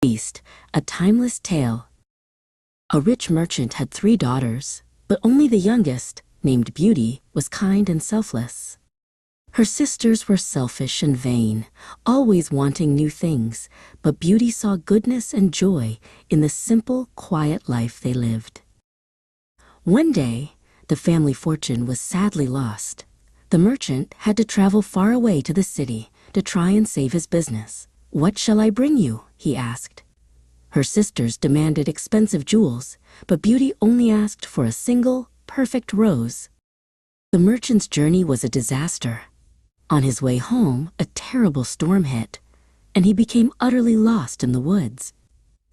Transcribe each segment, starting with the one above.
Beast, a timeless tale. A rich merchant had 3 daughters, but only the youngest, named Beauty, was kind and selfless. Her sisters were selfish and vain, always wanting new things, but Beauty saw goodness and joy in the simple, quiet life they lived. One day, the family fortune was sadly lost. The merchant had to travel far away to the city to try and save his business. "What shall I bring you?" he asked. Her sisters demanded expensive jewels, but Beauty only asked for a single, perfect rose. The merchant's journey was a disaster. On his way home, a terrible storm hit, and he became utterly lost in the woods.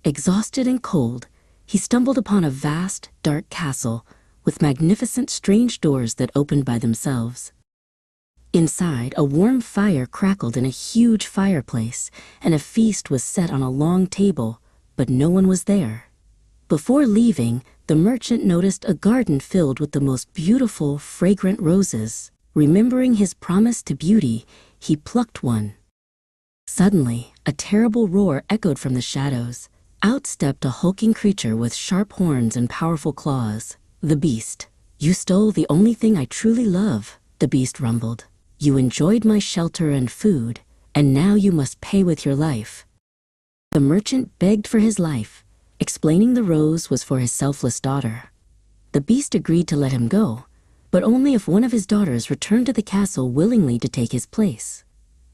Exhausted and cold, he stumbled upon a vast, dark castle with magnificent strange doors that opened by themselves. Inside, a warm fire crackled in a huge fireplace, and a feast was set on a long table, but no one was there. Before leaving, the merchant noticed a garden filled with the most beautiful, fragrant roses. Remembering his promise to Beauty, he plucked one. Suddenly, a terrible roar echoed from the shadows. Out stepped a hulking creature with sharp horns and powerful claws. The Beast. "You stole the only thing I truly love," the Beast rumbled. "You enjoyed my shelter and food, and now you must pay with your life." The merchant begged for his life, explaining the rose was for his selfless daughter. The Beast agreed to let him go, but only if one of his daughters returned to the castle willingly to take his place.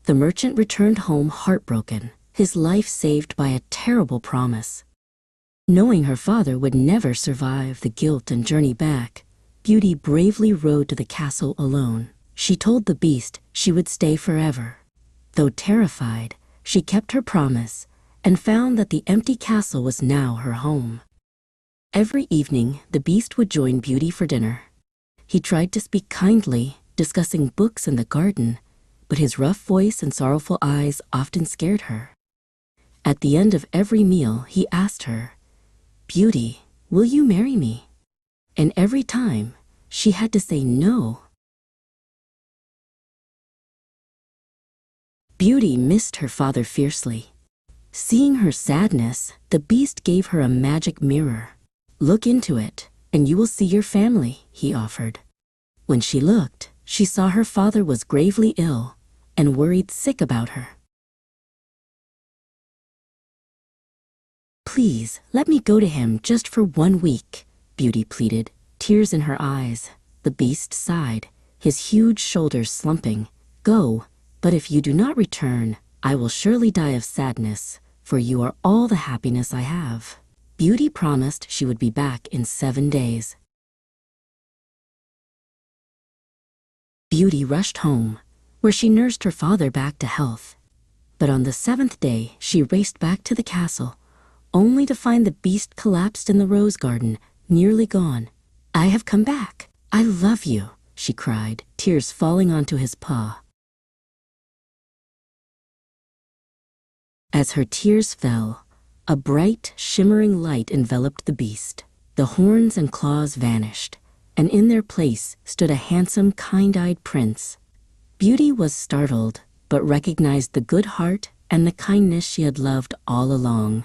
The merchant returned home heartbroken, his life saved by a terrible promise. Knowing her father would never survive the guilt and journey back, Beauty bravely rode to the castle alone. She told the Beast she would stay forever. Though terrified, she kept her promise and found that the empty castle was now her home. Every evening, the Beast would join Beauty for dinner. He tried to speak kindly, discussing books and the garden, but his rough voice and sorrowful eyes often scared her. At the end of every meal, he asked her, "Beauty, will you marry me?" And every time, she had to say no. Beauty missed her father fiercely. Seeing her sadness, the Beast gave her a magic mirror. "Look into it, and you will see your family," he offered. When she looked, she saw her father was gravely ill and worried sick about her. "Please, let me go to him just for 1 week," Beauty pleaded, tears in her eyes. The Beast sighed, his huge shoulders slumping. "Go, but if you do not return, I will surely die of sadness, for you are all the happiness I have." Beauty promised she would be back in 7 days. Beauty rushed home, where she nursed her father back to health. But on the 7th day, she raced back to the castle, only to find the Beast collapsed in the rose garden, nearly gone. "I have come back. I love you," she cried, tears falling onto his paw. As her tears fell, a bright, shimmering light enveloped the Beast. The horns and claws vanished, and in their place stood a handsome, kind-eyed prince. Beauty was startled, but recognized the good heart and the kindness she had loved all along.